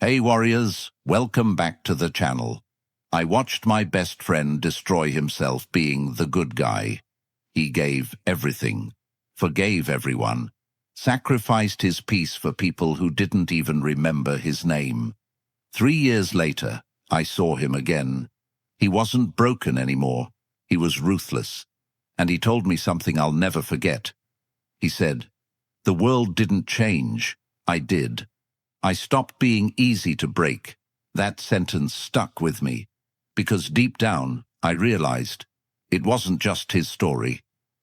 Hey warriors, welcome back to the channel. I watched my best friend destroy himself being the good guy. He gave everything, forgave everyone, sacrificed his peace for people who didn't even remember his name. 3 years later, I saw him again. He wasn't broken anymore. He was ruthless. And he told me something I'll never forget. He said, "The world didn't change. I did. I stopped being easy to break." That sentence stuck with me, because deep down I realized it wasn't just his story.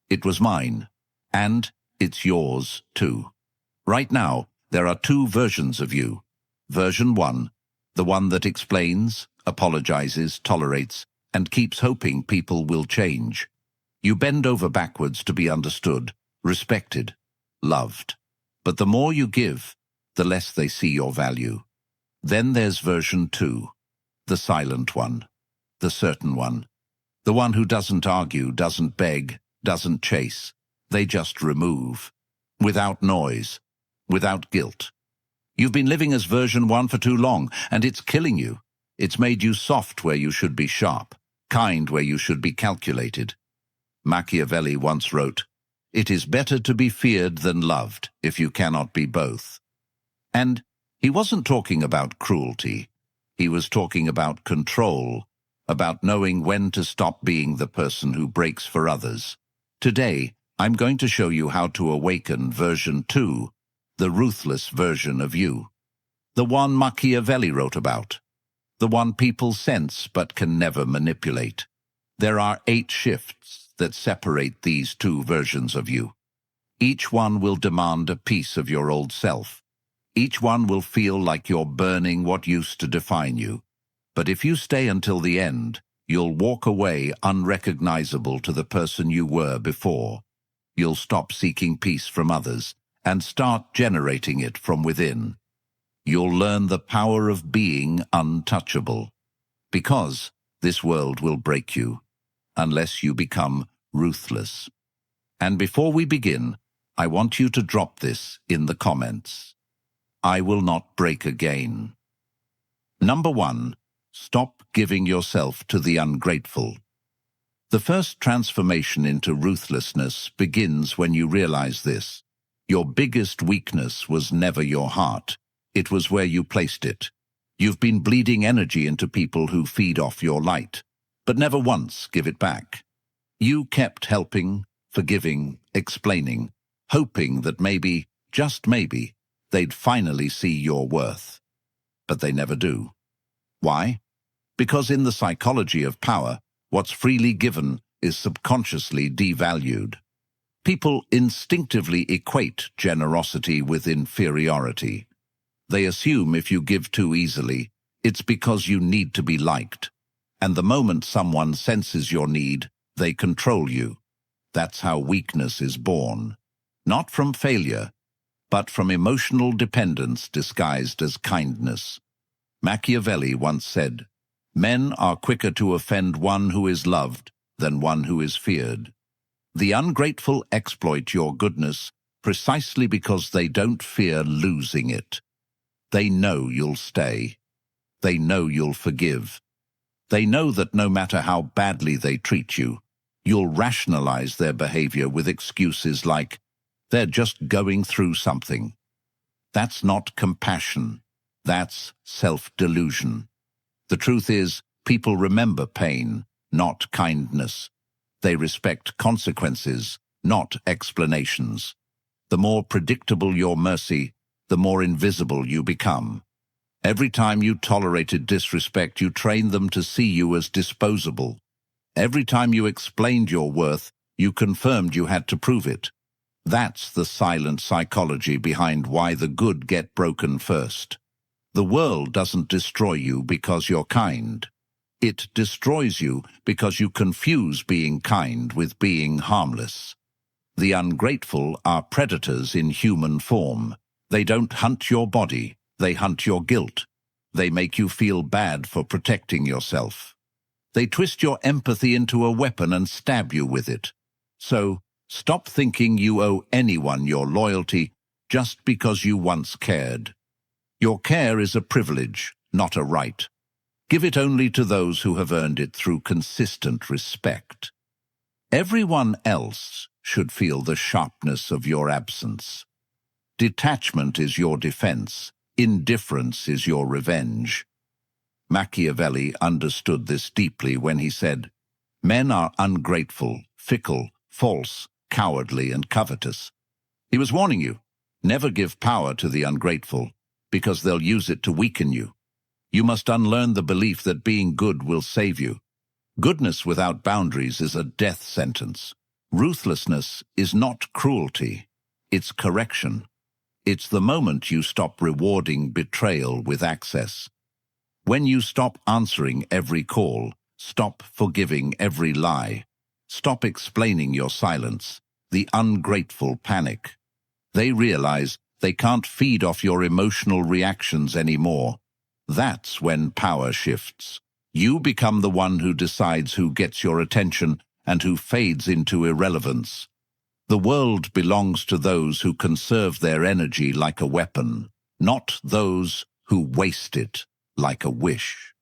It was mine, and it's yours too. Right now, there are 2 versions of you. Version 1, the one that explains, apologizes, tolerates, and keeps hoping people will change. You bend over backwards to be understood, respected, loved. But the more you give, the less they see your value. Then there's version 2, the silent one, the certain one, the one who doesn't argue, doesn't beg, doesn't chase. They just remove, without noise, without guilt. You've been living as version 1 for too long, and it's killing you. It's made you soft where you should be sharp, kind where you should be calculated. Machiavelli once wrote, "It is better to be feared than loved if you cannot be both." And he wasn't talking about cruelty. He was talking about control, about knowing when to stop being the person who breaks for others. Today, I'm going to show you how to awaken version 2, the ruthless version of you. The one Machiavelli wrote about. The one people sense but can never manipulate. There are 8 shifts that separate these 2 versions of you. Each one will demand a piece of your old self. Each one will feel like you're burning what used to define you. But if you stay until the end, you'll walk away unrecognizable to the person you were before. You'll stop seeking peace from others and start generating it from within. You'll learn the power of being untouchable. Because this world will break you, unless you become ruthless. And before we begin, I want you to drop this in the comments. I will not break again. Number 1, stop giving yourself to the ungrateful. The first transformation into ruthlessness begins when you realize this. Your biggest weakness was never your heart. It was where you placed it. You've been bleeding energy into people who feed off your light, but never once give it back. You kept helping, forgiving, explaining, hoping that maybe, just maybe, they'd finally see your worth. But they never do. Why? Because in the psychology of power, what's freely given is subconsciously devalued. People instinctively equate generosity with inferiority. They assume if you give too easily, it's because you need to be liked. And the moment someone senses your need, they control you. That's how weakness is born. Not from failure, but from emotional dependence disguised as kindness. Machiavelli once said, "Men are quicker to offend one who is loved than one who is feared." The ungrateful exploit your goodness precisely because they don't fear losing it. They know you'll stay. They know you'll forgive. They know that no matter how badly they treat you, you'll rationalize their behavior with excuses like, "They're just going through something." That's not compassion. That's self-delusion. The truth is, people remember pain, not kindness. They respect consequences, not explanations. The more predictable your mercy, the more invisible you become. Every time you tolerated disrespect, you trained them to see you as disposable. Every time you explained your worth, you confirmed you had to prove it. That's the silent psychology behind why the good get broken first. The world doesn't destroy you because you're kind. It destroys you because you confuse being kind with being harmless. The ungrateful are predators in human form. They don't hunt your body, they hunt your guilt. They make you feel bad for protecting yourself. They twist your empathy into a weapon and stab you with it. So, stop thinking you owe anyone your loyalty just because you once cared. Your care is a privilege, not a right. Give it only to those who have earned it through consistent respect. Everyone else should feel the sharpness of your absence. Detachment is your defense. Indifference is your revenge. Machiavelli understood this deeply when he said, "Men are ungrateful, fickle, false, cowardly, and covetous." He was warning you, never give power to the ungrateful, because they'll use it to weaken you. You must unlearn the belief that being good will save you. Goodness without boundaries is a death sentence. Ruthlessness is not cruelty, it's correction. It's the moment you stop rewarding betrayal with access. When you stop answering every call, stop forgiving every lie, stop explaining your silence, the ungrateful panic. They realize they can't feed off your emotional reactions anymore. That's when power shifts. You become the one who decides who gets your attention and who fades into irrelevance. The world belongs to those who conserve their energy like a weapon, not those who waste it like a wish.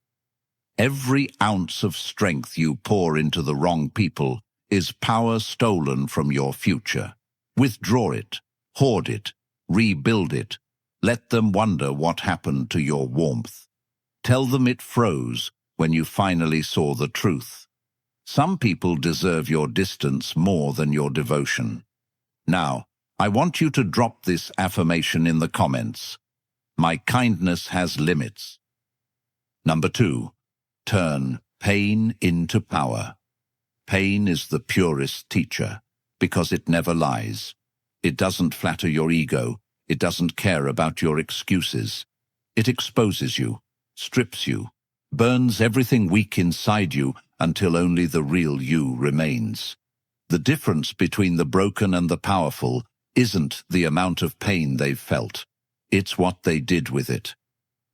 Every ounce of strength you pour into the wrong people is power stolen from your future. Withdraw it, hoard it, rebuild it. Let them wonder what happened to your warmth. Tell them it froze when you finally saw the truth. Some people deserve your distance more than your devotion. Now, I want you to drop this affirmation in the comments. My kindness has limits. Number 2, turn pain into power. Pain is the purest teacher because it never lies. It doesn't flatter your ego. It doesn't care about your excuses. It exposes you, strips you, burns everything weak inside you until only the real you remains. The difference between the broken and the powerful isn't the amount of pain they've felt. It's what they did with it.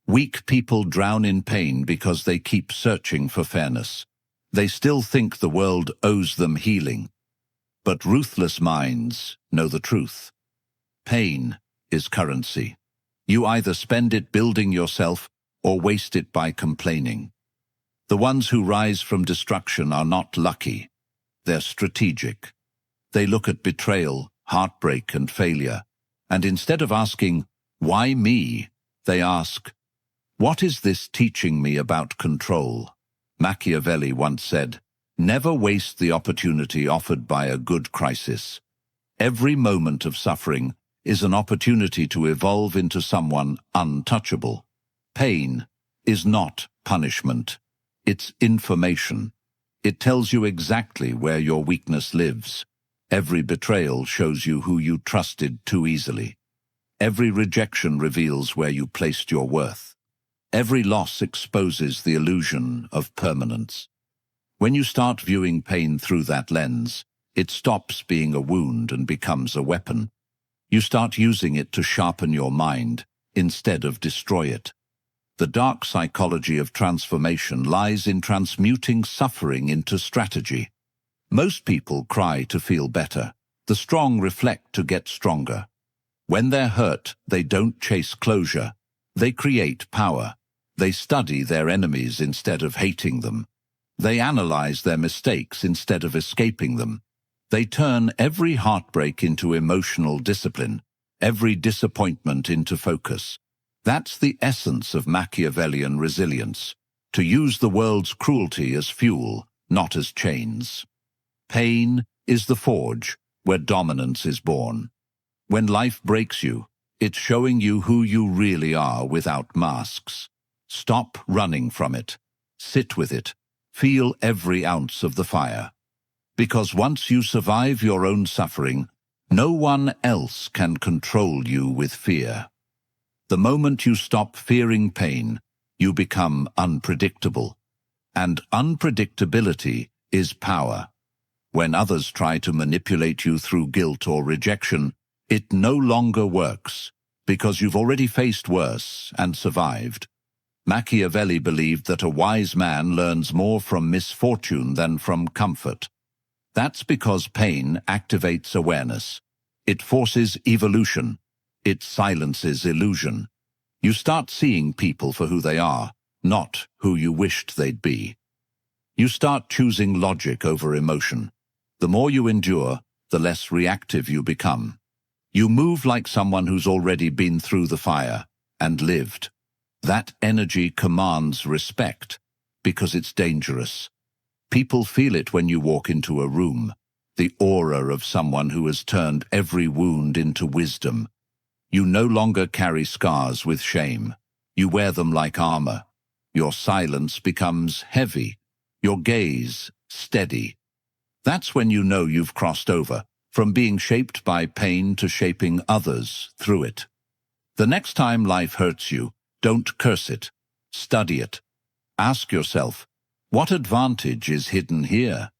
Weak people drown in pain because they keep searching for fairness. They still think the world owes them healing. But ruthless minds know the truth. Pain is currency. You either spend it building yourself or waste it by complaining. The ones who rise from destruction are not lucky. They're strategic. They look at betrayal, heartbreak, and failure, and instead of asking, "Why me?" they ask, "What is this teaching me about control?" Machiavelli once said, "Never waste the opportunity offered by a good crisis. Every moment of suffering is an opportunity to evolve into someone untouchable." Pain is not punishment. It's information. It tells you exactly where your weakness lives. Every betrayal shows you who you trusted too easily. Every rejection reveals where you placed your worth. Every loss exposes the illusion of permanence. When you start viewing pain through that lens, it stops being a wound and becomes a weapon. You start using it to sharpen your mind instead of destroy it. The dark psychology of transformation lies in transmuting suffering into strategy. Most people cry to feel better. The strong reflect to get stronger. When they're hurt, they don't chase closure. They create power. They study their enemies instead of hating them. They analyze their mistakes instead of escaping them. They turn every heartbreak into emotional discipline, every disappointment into focus. That's the essence of Machiavellian resilience, to use the world's cruelty as fuel, not as chains. Pain is the forge where dominance is born. When life breaks you, it's showing you who you really are without masks. Stop running from it. Sit with it. Feel every ounce of the fire. Because once you survive your own suffering, no one else can control you with fear. The moment you stop fearing pain, you become unpredictable. And unpredictability is power. When others try to manipulate you through guilt or rejection, it no longer works, because you've already faced worse and survived. Machiavelli believed that a wise man learns more from misfortune than from comfort. That's because pain activates awareness. It forces evolution. It silences illusion. You start seeing people for who they are, not who you wished they'd be. You start choosing logic over emotion. The more you endure, the less reactive you become. You move like someone who's already been through the fire and lived. That energy commands respect because it's dangerous. People feel it when you walk into a room, the aura of someone who has turned every wound into wisdom. You no longer carry scars with shame. You wear them like armor. Your silence becomes heavy, your gaze steady. That's when you know you've crossed over, from being shaped by pain to shaping others through it. The next time life hurts you, don't curse it. Study it. Ask yourself, what advantage is hidden here?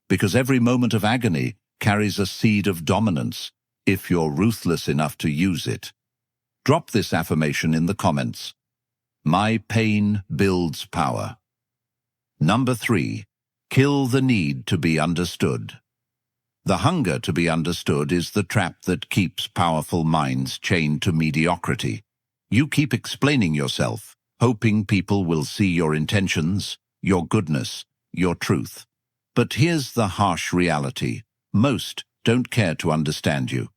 Because every moment of agony carries a seed of dominance, if you're ruthless enough to use it. Drop this affirmation in the comments. My pain builds power. Number 3, kill the need to be understood. The hunger to be understood is the trap that keeps powerful minds chained to mediocrity. You keep explaining yourself, hoping people will see your intentions, your goodness, your truth. But here's the harsh reality. Most don't care to understand you.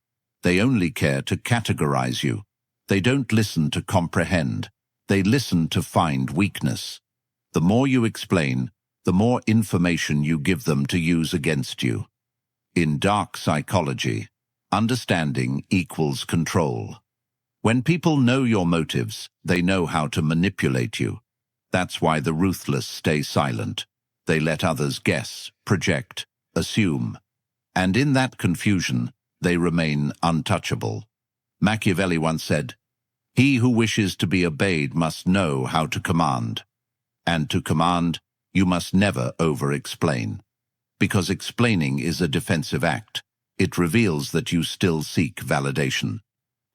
They only care to categorize you. They don't listen to comprehend. They listen to find weakness. The more you explain, the more information you give them to use against you. In dark psychology, understanding equals control. When people know your motives, they know how to manipulate you. That's why the ruthless stay silent. They let others guess, project, assume. And in that confusion, they remain untouchable. Machiavelli once said, "He who wishes to be obeyed must know how to command. And to command, you must never over-explain. Because explaining is a defensive act. It reveals that you still seek validation.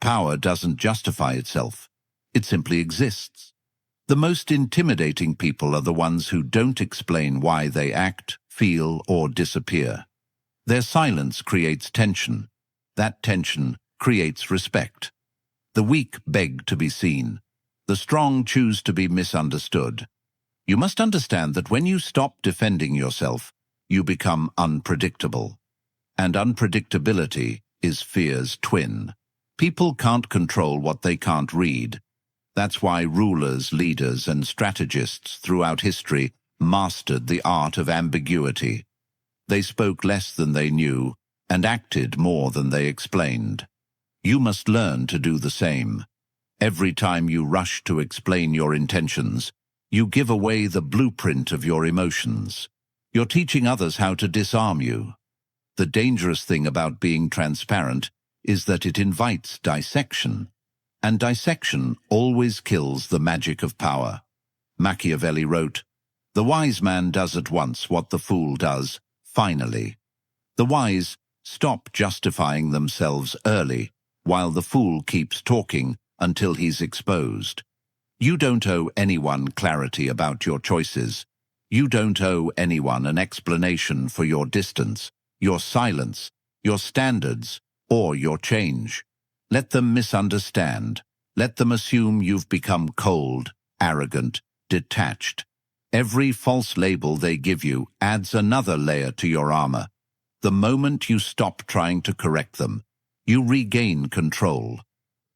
Power doesn't justify itself. It simply exists. The most intimidating people are the ones who don't explain why they act, feel, or disappear. Their silence creates tension. That tension creates respect. The weak beg to be seen. The strong choose to be misunderstood. You must understand that when you stop defending yourself, you become unpredictable. And unpredictability is fear's twin. People can't control what they can't read. That's why rulers, leaders, and strategists throughout history mastered the art of ambiguity. They spoke less than they knew and acted more than they explained. You must learn to do the same. Every time you rush to explain your intentions, you give away the blueprint of your emotions. You're teaching others how to disarm you. The dangerous thing about being transparent is that it invites dissection. And dissection always kills the magic of power. Machiavelli wrote, "The wise man does at once what the fool does, finally." The wise stop justifying themselves early, while the fool keeps talking until he's exposed. You don't owe anyone clarity about your choices. You don't owe anyone an explanation for your distance, your silence, your standards, or your change. Let them misunderstand. Let them assume you've become cold, arrogant, detached. Every false label they give you adds another layer to your armor. The moment you stop trying to correct them, you regain control.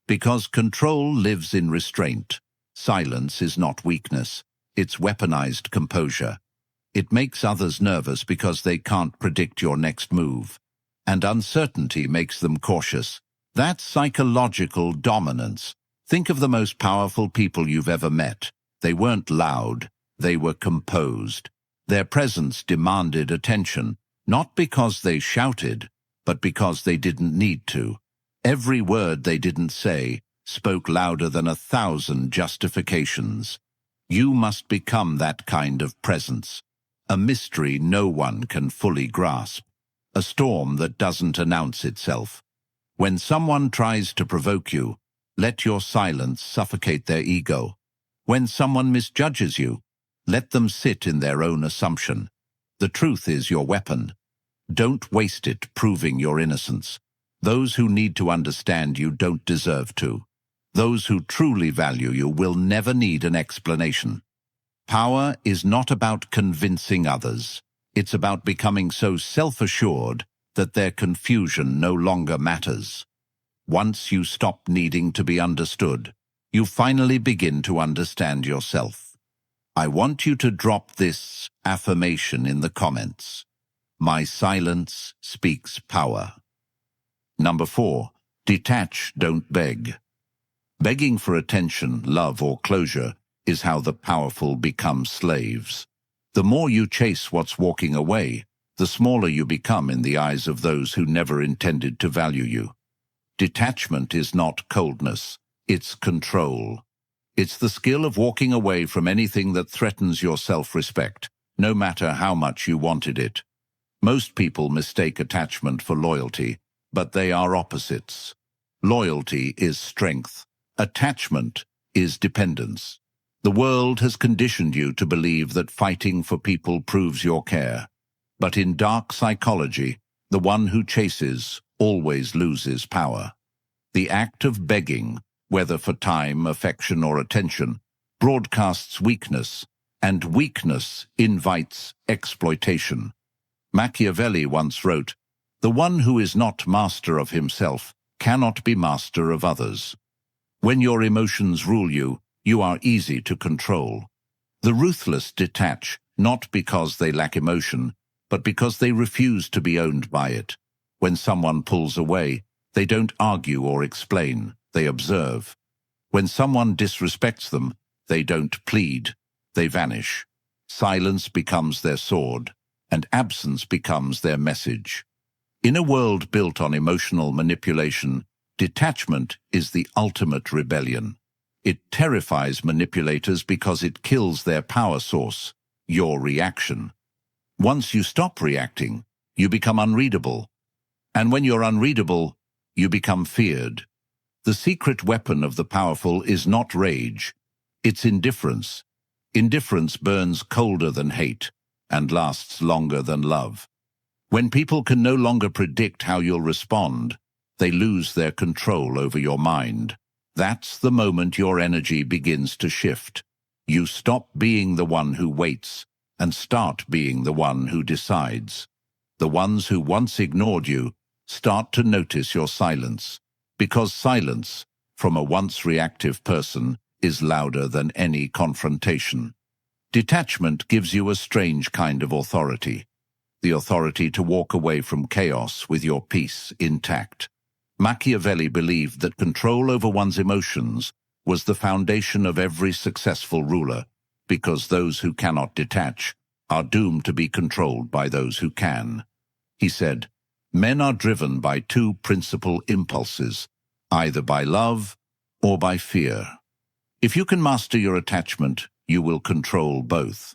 Because control lives in restraint. Silence is not weakness. It's weaponized composure. It makes others nervous because they can't predict your next move. And uncertainty makes them cautious. That's psychological dominance. Think of the most powerful people you've ever met. They weren't loud. They were composed. Their presence demanded attention, not because they shouted, but because they didn't need to. Every word they didn't say spoke louder than 1,000 justifications. You must become that kind of presence. A mystery no one can fully grasp. A storm that doesn't announce itself. When someone tries to provoke you, let your silence suffocate their ego. When someone misjudges you, let them sit in their own assumption. The truth is your weapon. Don't waste it proving your innocence. Those who need to understand you don't deserve to. Those who truly value you will never need an explanation. Power is not about convincing others. It's about becoming so self-assured that their confusion no longer matters. Once you stop needing to be understood, you finally begin to understand yourself. I want you to drop this affirmation in the comments. My silence speaks power. Number 4. Detach, don't beg. Begging for attention, love, or closure is how the powerful become slaves. The more you chase what's walking away, the smaller you become in the eyes of those who never intended to value you. Detachment is not coldness, it's control. It's the skill of walking away from anything that threatens your self-respect, no matter how much you wanted it. Most people mistake attachment for loyalty, but they are opposites. Loyalty is strength. Attachment is dependence. The world has conditioned you to believe that fighting for people proves your care. But in dark psychology, the one who chases always loses power. The act of begging, whether for time, affection, or attention, broadcasts weakness, and weakness invites exploitation. Machiavelli once wrote, "The one who is not master of himself cannot be master of others." When your emotions rule you, you are easy to control. The ruthless detach, not because they lack emotion, but because they refuse to be owned by it. When someone pulls away, they don't argue or explain, they observe. When someone disrespects them, they don't plead, they vanish. Silence becomes their sword, and absence becomes their message. In a world built on emotional manipulation, detachment is the ultimate rebellion. It terrifies manipulators because it kills their power source, your reaction. Once you stop reacting, you become unreadable. And when you're unreadable, you become feared. The secret weapon of the powerful is not rage, it's indifference. Indifference burns colder than hate and lasts longer than love. When people can no longer predict how you'll respond, they lose their control over your mind. That's the moment your energy begins to shift. You stop being the one who waits and start being the one who decides. The ones who once ignored you start to notice your silence, because silence, from a once reactive person, is louder than any confrontation. Detachment gives you a strange kind of authority, the authority to walk away from chaos with your peace intact. Machiavelli believed that control over one's emotions was the foundation of every successful ruler, because those who cannot detach are doomed to be controlled by those who can. He said, "Men are driven by two principal impulses, either by love or by fear. If you can master your attachment, you will control both."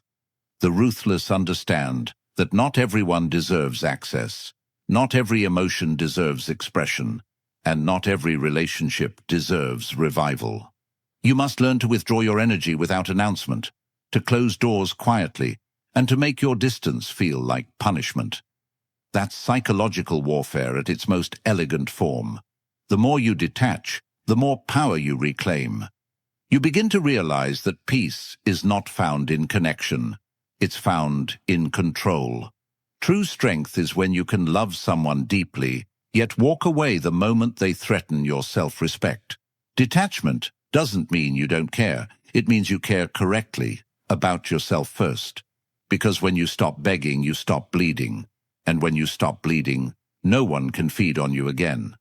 The ruthless understand that not everyone deserves access, not every emotion deserves expression, and not every relationship deserves revival. You must learn to withdraw your energy without announcement, to close doors quietly, and to make your distance feel like punishment. That's psychological warfare at its most elegant form. The more you detach, the more power you reclaim. You begin to realize that peace is not found in connection. It's found in control. True strength is when you can love someone deeply, yet walk away the moment they threaten your self-respect. Detachment doesn't mean you don't care. It means you care correctly, about yourself first. Because when you stop begging, you stop bleeding. And when you stop bleeding, no one can feed on you again.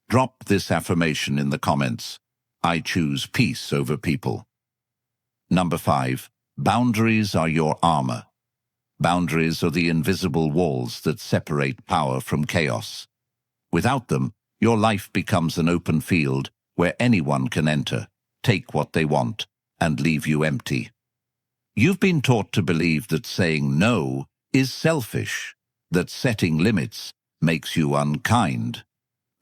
Drop this affirmation in the comments. I choose peace over people. Number 5. Boundaries are your armor. Boundaries are the invisible walls that separate power from chaos. Without them, your life becomes an open field where anyone can enter, take what they want, and leave you empty. You've been taught to believe that saying no is selfish, that setting limits makes you unkind.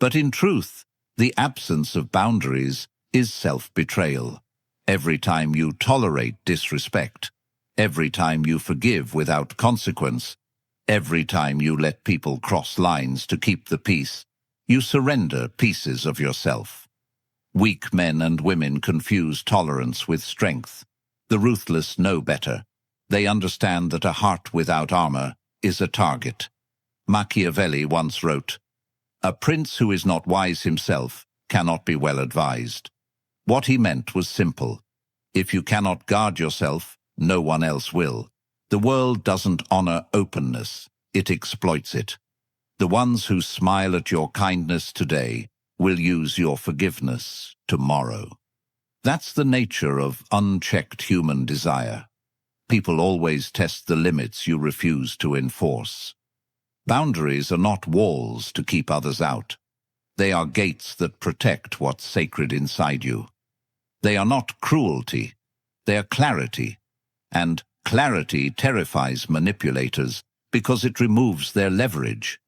But in truth, the absence of boundaries is self-betrayal. Every time you tolerate disrespect, every time you forgive without consequence, every time you let people cross lines to keep the peace, you surrender pieces of yourself. Weak men and women confuse tolerance with strength. The ruthless know better. They understand that a heart without armor is a target. Machiavelli once wrote, "A prince who is not wise himself cannot be well advised." What he meant was simple. If you cannot guard yourself, no one else will. The world doesn't honor openness, it exploits it. The ones who smile at your kindness today will use your forgiveness tomorrow. That's the nature of unchecked human desire. People always test the limits you refuse to enforce. Boundaries are not walls to keep others out. They are gates that protect what's sacred inside you. They are not cruelty, they are clarity. And clarity terrifies manipulators because it removes their leverage.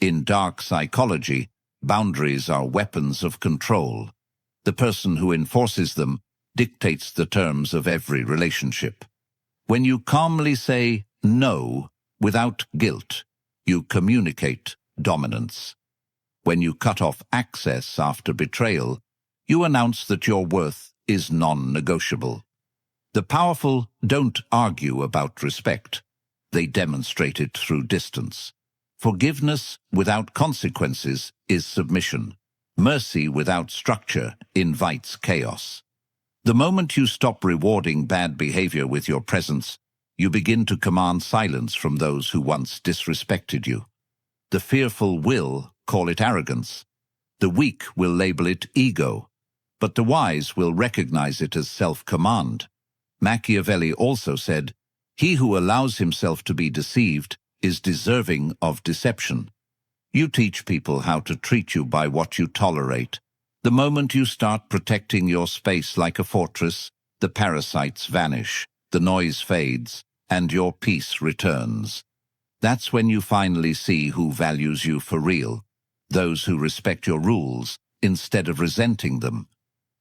In dark psychology, boundaries are weapons of control. The person who enforces them dictates the terms of every relationship. When you calmly say no without guilt, you communicate dominance. When you cut off access after betrayal, you announce that your worth is non-negotiable. The powerful don't argue about respect. They demonstrate it through distance. Forgiveness without consequences is submission. Mercy without structure invites chaos. The moment you stop rewarding bad behavior with your presence, you begin to command silence from those who once disrespected you. The fearful will call it arrogance. The weak will label it ego, but the wise will recognize it as self-command. Machiavelli also said, "He who allows himself to be deceived is deserving of deception." You teach people how to treat you by what you tolerate. The moment you start protecting your space like a fortress, the parasites vanish, the noise fades, and your peace returns. That's when you finally see who values you for real, those who respect your rules instead of resenting them.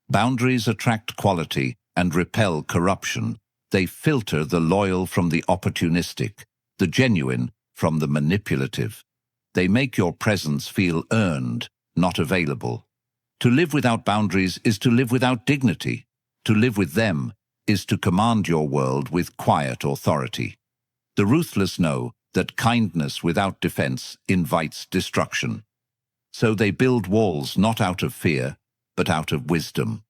Boundaries attract quality and repel corruption. They filter the loyal from the opportunistic, the genuine from the manipulative. They make your presence feel earned, not available. To live without boundaries is to live without dignity. To live with them is to command your world with quiet authority. The ruthless know that kindness without defense invites destruction. So they build walls not out of fear, but out of wisdom.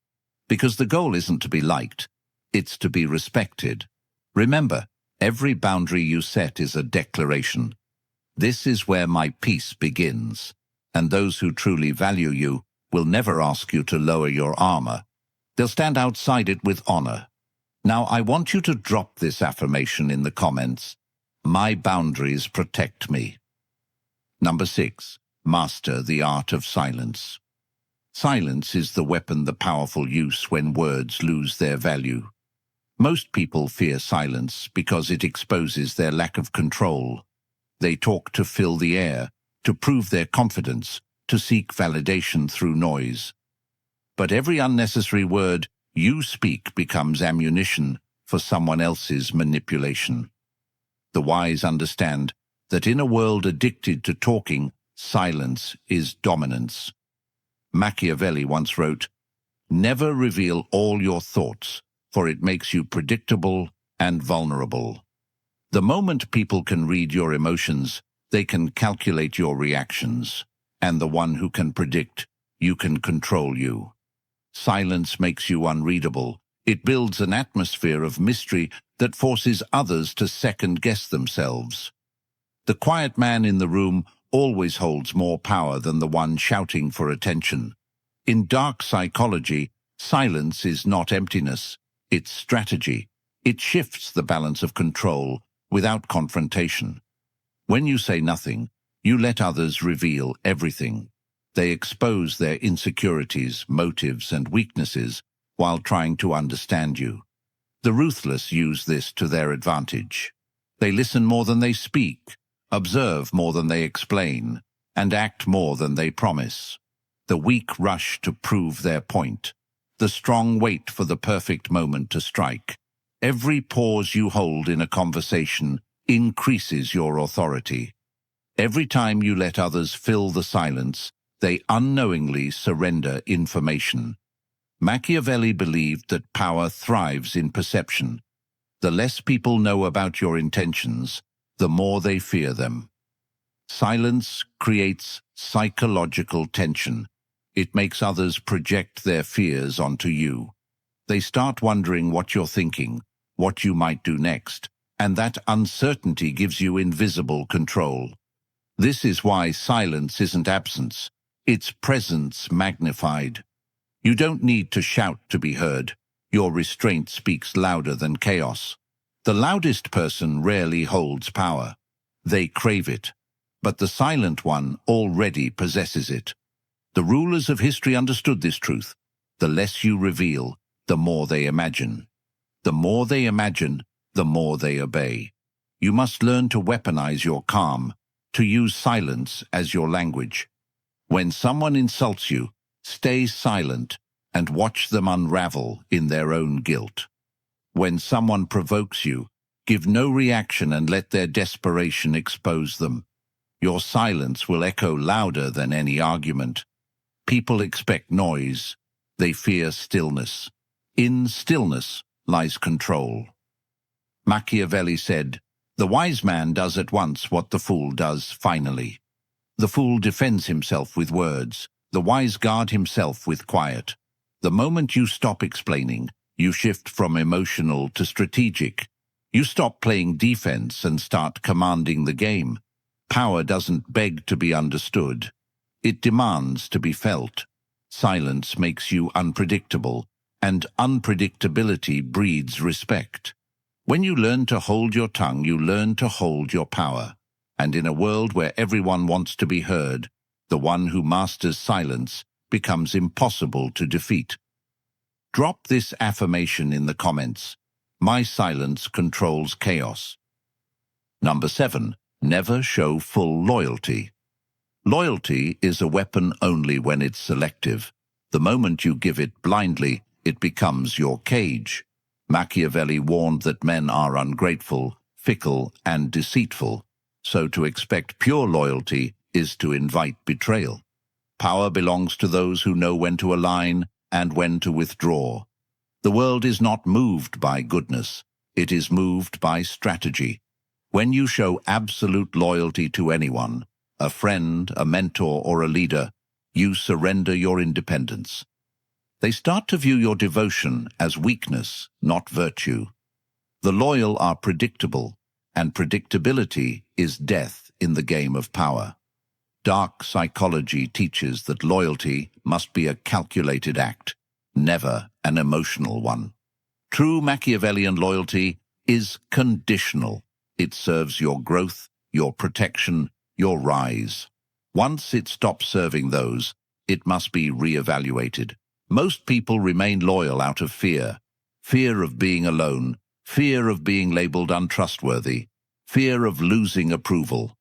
Because the goal isn't to be liked, it's to be respected. Remember, every boundary you set is a declaration. This is where my peace begins, and those who truly value you will never ask you to lower your armor. They'll stand outside it with honor. Now, I want you to drop this affirmation in the comments. My boundaries protect me. Number 6. Master the art of silence. Silence is the weapon the powerful use when words lose their value. Most people fear silence because it exposes their lack of control. They talk to fill the air, to prove their confidence, to seek validation through noise. But every unnecessary word you speak becomes ammunition for someone else's manipulation. The wise understand that in a world addicted to talking, silence is dominance. Machiavelli once wrote, "Never reveal all your thoughts, for it makes you predictable and vulnerable." The moment people can read your emotions, they can calculate your reactions, and the one who can predict, you can control you. Silence makes you unreadable. It builds an atmosphere of mystery that forces others to second-guess themselves. The quiet man in the room always holds more power than the one shouting for attention. In dark psychology, silence is not emptiness, it's strategy. It shifts the balance of control without confrontation. When you say nothing, you let others reveal everything. They expose their insecurities, motives, and weaknesses while trying to understand you. The ruthless use this to their advantage. They listen more than they speak, observe more than they explain, and act more than they promise. The weak rush to prove their point. The strong wait for the perfect moment to strike. Every pause you hold in a conversation increases your authority. Every time you let others fill the silence, they unknowingly surrender information. Machiavelli believed that power thrives in perception. The less people know about your intentions, the more they fear them. Silence creates psychological tension. It makes others project their fears onto you. They start wondering what you're thinking, what you might do next, and that uncertainty gives you invisible control. This is why silence isn't absence, it's presence magnified. You don't need to shout to be heard. Your restraint speaks louder than chaos. The loudest person rarely holds power. They crave it. But the silent one already possesses it. The rulers of history understood this truth. The less you reveal, the more they imagine. The more they imagine, the more they obey. You must learn to weaponize your calm, to use silence as your language. When someone insults you, stay silent and watch them unravel in their own guilt. When someone provokes you, give no reaction and let their desperation expose them. Your silence will echo louder than any argument. People expect noise. They fear stillness. In stillness lies control. Machiavelli said, "The wise man does at once what the fool does finally." The fool defends himself with words. The wise guard himself with quiet. The moment you stop explaining, you shift from emotional to strategic. You stop playing defense and start commanding the game. Power doesn't beg to be understood. It demands to be felt. Silence makes you unpredictable, and unpredictability breeds respect. When you learn to hold your tongue, you learn to hold your power. And in a world where everyone wants to be heard, the one who masters silence becomes impossible to defeat. Drop this affirmation in the comments. My silence controls chaos. Number 7. Never show full loyalty. Loyalty is a weapon only when it's selective. The moment you give it blindly, it becomes your cage. Machiavelli warned that men are ungrateful, fickle, and deceitful, so to expect pure loyalty is to invite betrayal. Power belongs to those who know when to align and when to withdraw. The world is not moved by goodness, it is moved by strategy. When you show absolute loyalty to anyone, a friend, a mentor, or a leader, you surrender your independence. They start to view your devotion as weakness, not virtue. The loyal are predictable, and predictability is death in the game of power. Dark psychology teaches that loyalty must be a calculated act, never an emotional one. True Machiavellian loyalty is conditional. It serves your growth, your protection, your rise. Once it stops serving those, it must be re-evaluated. Most people remain loyal out of fear. Fear of being alone, fear of being labeled untrustworthy, fear of losing approval.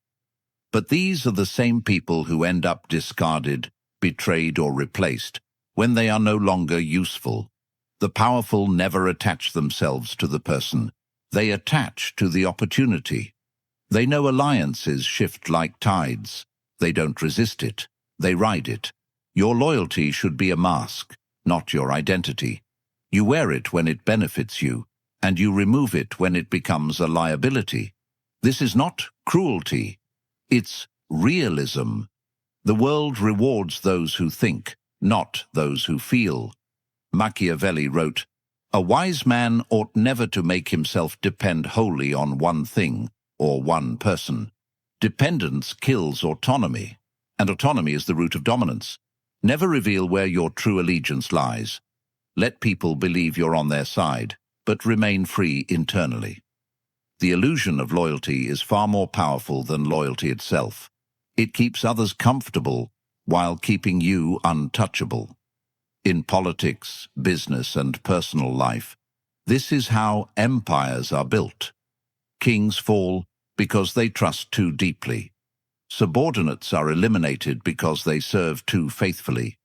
But these are the same people who end up discarded, betrayed, or replaced when they are no longer useful. The powerful never attach themselves to the person. They attach to the opportunity. They know alliances shift like tides. They don't resist it. They ride it. Your loyalty should be a mask, not your identity. You wear it when it benefits you, and you remove it when it becomes a liability. This is not cruelty. It's realism. The world rewards those who think, not those who feel. Machiavelli wrote, "A wise man ought never to make himself depend wholly on one thing or one person. Dependence kills autonomy, and autonomy is the root of dominance. Never reveal where your true allegiance lies. Let people believe you're on their side, but remain free internally." The illusion of loyalty is far more powerful than loyalty itself. It keeps others comfortable while keeping you untouchable. In politics, business, and personal life, this is how empires are built. Kings fall because they trust too deeply. Subordinates are eliminated because they serve too faithfully.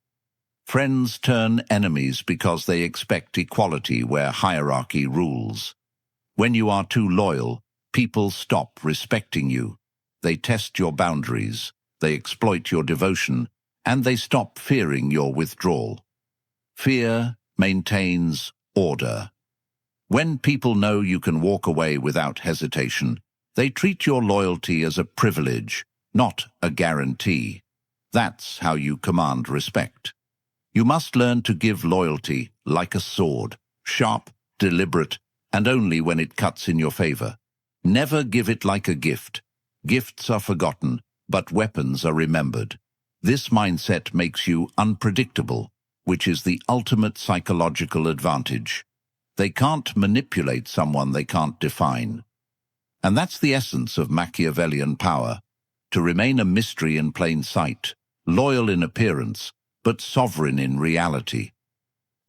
Friends turn enemies because they expect equality where hierarchy rules. When you are too loyal, people stop respecting you. They test your boundaries, they exploit your devotion, and they stop fearing your withdrawal. Fear maintains order. When people know you can walk away without hesitation, they treat your loyalty as a privilege, not a guarantee. That's how you command respect. You must learn to give loyalty like a sword, sharp, deliberate, and only when it cuts in your favor. Never give it like a gift. Gifts are forgotten, but weapons are remembered. This mindset makes you unpredictable, which is the ultimate psychological advantage. They can't manipulate someone they can't define. And that's the essence of Machiavellian power, to remain a mystery in plain sight, loyal in appearance, but sovereign in reality.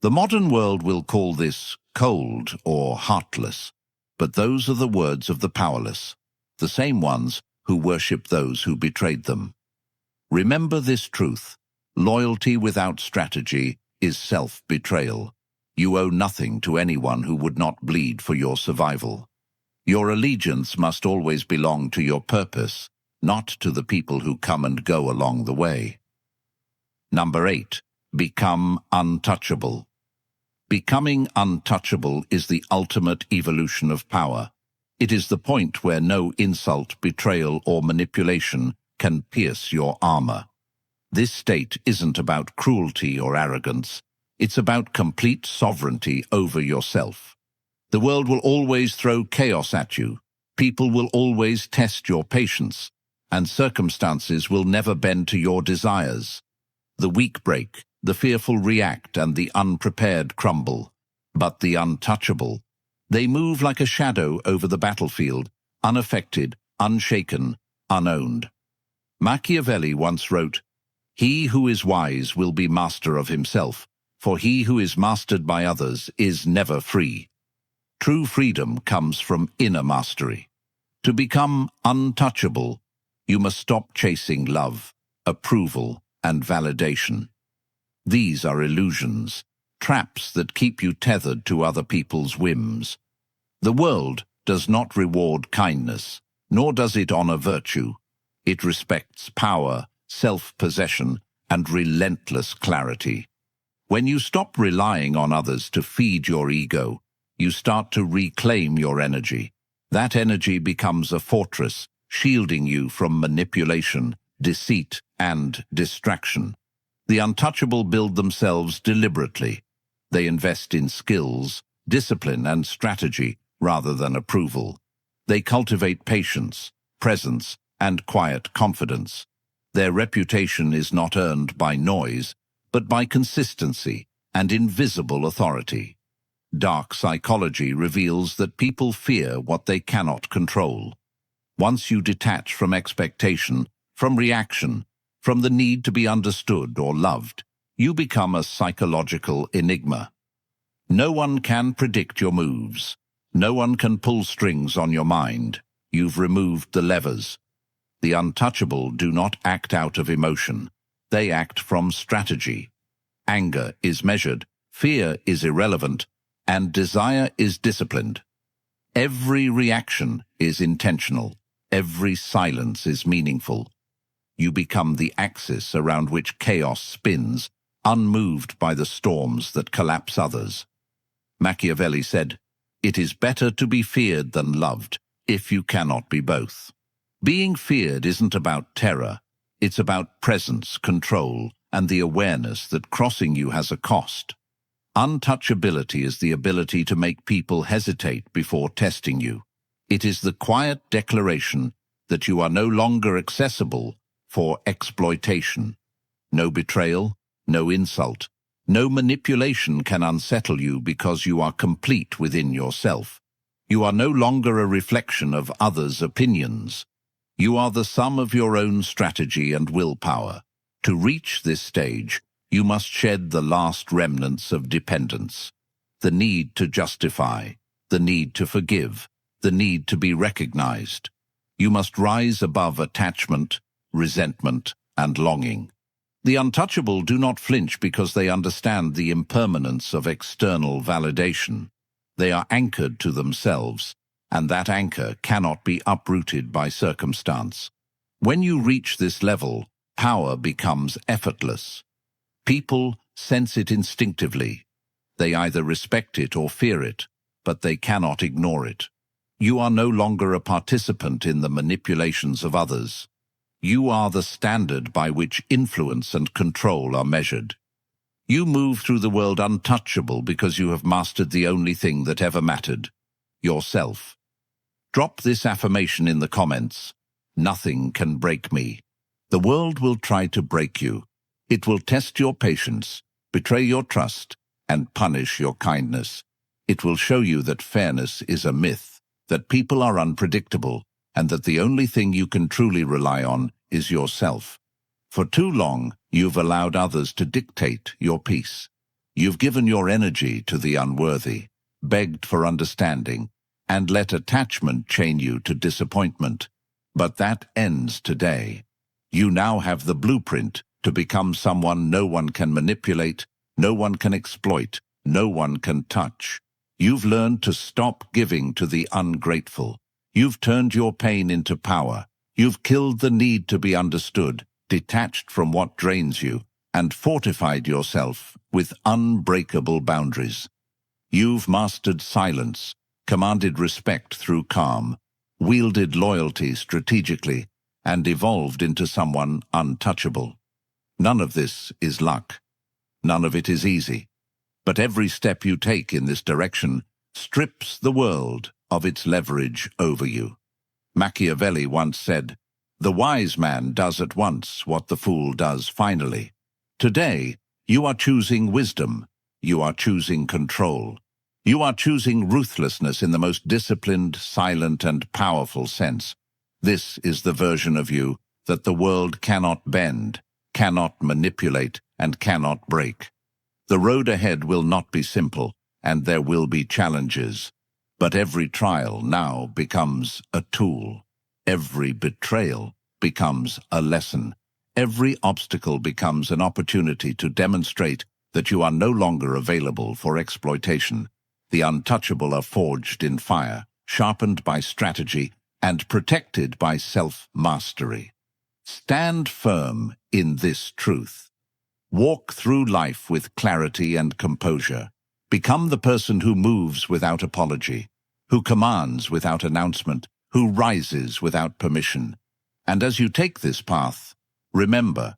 The modern world will call this cold or heartless, but those are the words of the powerless, the same ones who worship those who betrayed them. Remember this truth: loyalty without strategy is self-betrayal. You owe nothing to anyone who would not bleed for your survival. Your allegiance must always belong to your purpose, not to the people who come and go along the way. Number 8. Become untouchable. Becoming untouchable is the ultimate evolution of power. It is the point where no insult, betrayal, or manipulation can pierce your armor. This state isn't about cruelty or arrogance. It's about complete sovereignty over yourself. The world will always throw chaos at you. People will always test your patience, and circumstances will never bend to your desires. The weak break, the fearful react, and the unprepared crumble. But the untouchable, they move like a shadow over the battlefield, unaffected, unshaken, unowned. Machiavelli once wrote, "He who is wise will be master of himself, for he who is mastered by others is never free." True freedom comes from inner mastery. To become untouchable, you must stop chasing love, approval, and validation. These are illusions, traps that keep you tethered to other people's whims. The world does not reward kindness, nor does it honor virtue. It respects power, self-possession, and relentless clarity. When you stop relying on others to feed your ego, you start to reclaim your energy. That energy becomes a fortress, shielding you from manipulation, deceit, and distraction. The untouchable build themselves deliberately. They invest in skills, discipline, and strategy rather than approval. They cultivate patience, presence, and quiet confidence. Their reputation is not earned by noise, but by consistency and invisible authority. Dark psychology reveals that people fear what they cannot control. Once you detach from expectation, from reaction, from the need to be understood or loved, you become a psychological enigma. No one can predict your moves. No one can pull strings on your mind. You've removed the levers. The untouchable do not act out of emotion. They act from strategy. Anger is measured, fear is irrelevant, and desire is disciplined. Every reaction is intentional. Every silence is meaningful. You become the axis around which chaos spins, unmoved by the storms that collapse others. Machiavelli said, "It is better to be feared than loved, if you cannot be both." Being feared isn't about terror. It's about presence, control, and the awareness that crossing you has a cost. Untouchability is the ability to make people hesitate before testing you. It is the quiet declaration that you are no longer accessible for exploitation. No betrayal, no insult, no manipulation can unsettle you because you are complete within yourself. You are no longer a reflection of others' opinions. You are the sum of your own strategy and willpower. To reach this stage, you must shed the last remnants of dependence. The need to justify, the need to forgive, the need to be recognized. You must rise above attachment, resentment, and longing. The untouchable do not flinch because they understand the impermanence of external validation. They are anchored to themselves, and that anchor cannot be uprooted by circumstance. When you reach this level, power becomes effortless. People sense it instinctively. They either respect it or fear it, but they cannot ignore it. You are no longer a participant in the manipulations of others. You are the standard by which influence and control are measured. You move through the world untouchable because you have mastered the only thing that ever mattered: yourself. Drop this affirmation in the comments. Nothing can break me. The world will try to break you. It will test your patience, betray your trust, and punish your kindness. It will show you that fairness is a myth, that people are unpredictable, and that the only thing you can truly rely on is yourself. For too long, you've allowed others to dictate your peace. You've given your energy to the unworthy, begged for understanding, and let attachment chain you to disappointment. But that ends today. You now have the blueprint to become someone no one can manipulate, no one can exploit, no one can touch. You've learned to stop giving to the ungrateful. You've turned your pain into power. You've killed the need to be understood, detached from what drains you, and fortified yourself with unbreakable boundaries. You've mastered silence, commanded respect through calm, wielded loyalty strategically, and evolved into someone untouchable. None of this is luck. None of it is easy. But every step you take in this direction strips the world of its leverage over you. Machiavelli once said, "The wise man does at once what the fool does finally." Today, you are choosing wisdom. You are choosing control. You are choosing ruthlessness in the most disciplined, silent, and powerful sense. This is the version of you that the world cannot bend, cannot manipulate, and cannot break. The road ahead will not be simple, and there will be challenges. But every trial now becomes a tool. Every betrayal becomes a lesson. Every obstacle becomes an opportunity to demonstrate that you are no longer available for exploitation. The untouchable are forged in fire, sharpened by strategy, and protected by self-mastery. Stand firm in this truth. Walk through life with clarity and composure. Become the person who moves without apology, who commands without announcement, who rises without permission. And as you take this path, remember,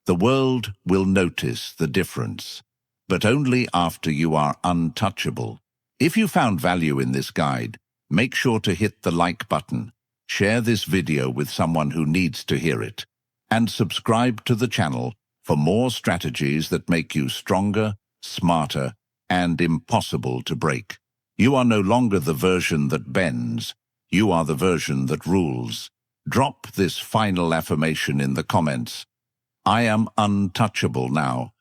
the world will notice the difference, but only after you are untouchable. If you found value in this guide, make sure to hit the like button, share this video with someone who needs to hear it, and subscribe to the channel for more strategies that make you stronger, smarter, and impossible to break. You are no longer the version that bends. You are the version that rules. Drop this final affirmation in the comments. I am untouchable now.